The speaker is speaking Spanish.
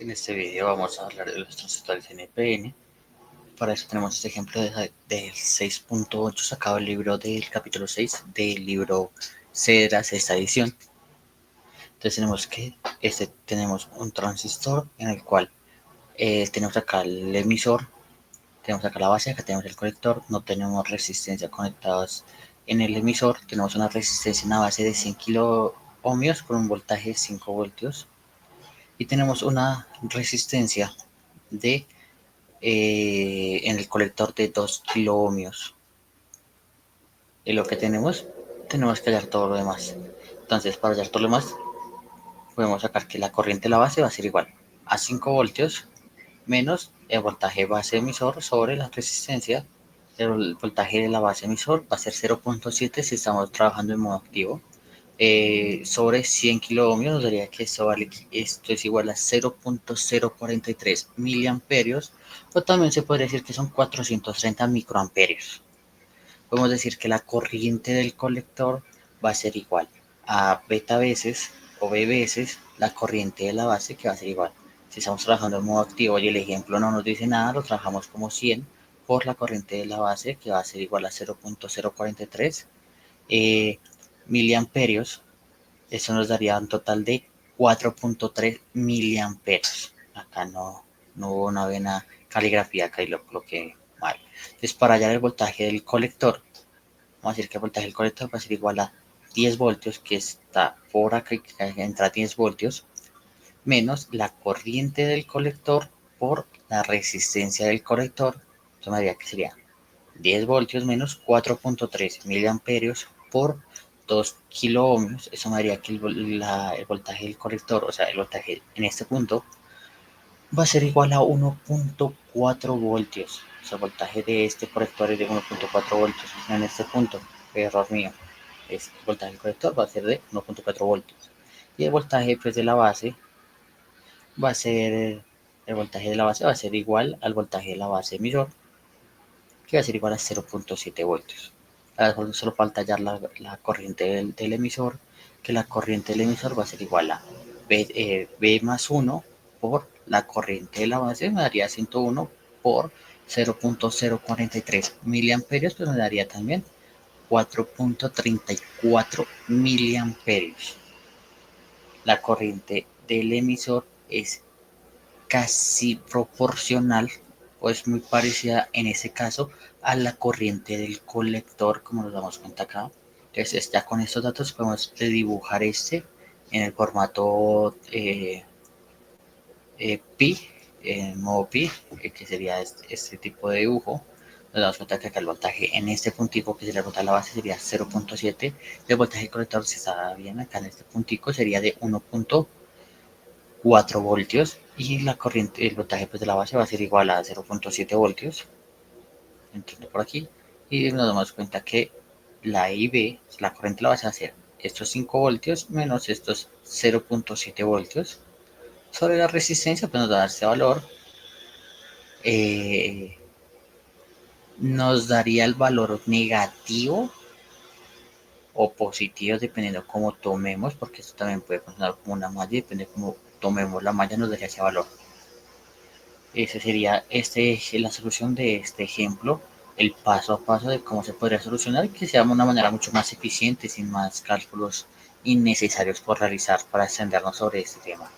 En este video vamos a hablar de los transistores NPN. Para eso tenemos este ejemplo del 6.8 sacado del libro del capítulo 6 del libro C de la sexta edición. Entonces tenemos un transistor en el cual tenemos acá el emisor, tenemos acá la base, acá tenemos el colector, no tenemos resistencia conectadas en el emisor, tenemos una resistencia en la base de 100 kilo ohmios con un voltaje de 5 voltios y tenemos una resistencia de en el colector de 2 kilo ohmios. Y lo que tenemos que hallar todo lo demás. Entonces, para hallar todo lo demás, podemos sacar que la corriente de la base va a ser igual a 5 voltios menos el voltaje base emisor sobre la resistencia. El voltaje de la base emisor va a ser 0.7 si estamos trabajando en modo activo. Sobre 100 kilo ohmios nos daría que esto es igual a 0.043 miliamperios, o también se podría decir que son 430 microamperios. Podemos decir que la corriente del colector va a ser igual a beta veces o B veces la corriente de la base, que va a ser igual. Si estamos trabajando en modo activo y el ejemplo no nos dice nada, lo trabajamos como 100 por la corriente de la base, que va a ser igual a 0.043 miliamperios. Eso nos daría un total de 4.3 miliamperios. Acá no hubo una buena caligrafía, acá y lo coloqué mal. Entonces, para hallar el voltaje del colector, vamos a decir que el voltaje del colector va a ser igual a 10 voltios, que está por acá, que entra 10 voltios, menos la corriente del colector por la resistencia del colector. Eso me daría que sería 10 voltios menos 4.3 miliamperios por 2 kilo ohmios. Eso me daría que el voltaje del colector, o sea, el voltaje en este punto, va a ser igual a 1.4 voltios. O sea, el voltaje de este colector es de 1.4 voltios. En este punto, error mío, el voltaje del colector va a ser de 1.4 voltios. Y el voltaje pues, de la base va a ser, el voltaje de la base va a ser igual al voltaje de la base emisor, que va a ser igual a 0.7 voltios. Ahora solo falta hallar la corriente del emisor, que la corriente del emisor va a ser igual a B más 1 por la corriente de la base, me daría 101 por 0.043 miliamperios, pues me daría también 4.34 miliamperios. La corriente del emisor es casi proporcional, o es muy parecida en ese caso a la corriente del colector, como nos damos cuenta acá. Entonces, ya con estos datos podemos dibujar en el formato pi, en modo pi, que sería este tipo de dibujo. Nos damos cuenta que acá el voltaje en este puntico, que sería el voltaje de la base, sería 0.7. El voltaje del colector, si está bien acá en este puntico, sería de 1.4 voltios, y la corriente, el voltaje pues, de la base va a ser igual a 0.7 voltios, entiendo por aquí, y nos damos cuenta que la IB, la corriente de la base va a ser estos 5 voltios menos estos 0.7 voltios sobre la resistencia, pues nos va a dar este valor. eh, Nos daría el valor negativo o positivo dependiendo cómo tomemos, porque esto también puede funcionar como una malla, y depende de cómo tomemos la malla nos daría ese valor. Ese sería la solución de este ejemplo, el paso a paso de cómo se podría solucionar, y que sea de una manera mucho más eficiente, sin más cálculos innecesarios por realizar para extendernos sobre este tema.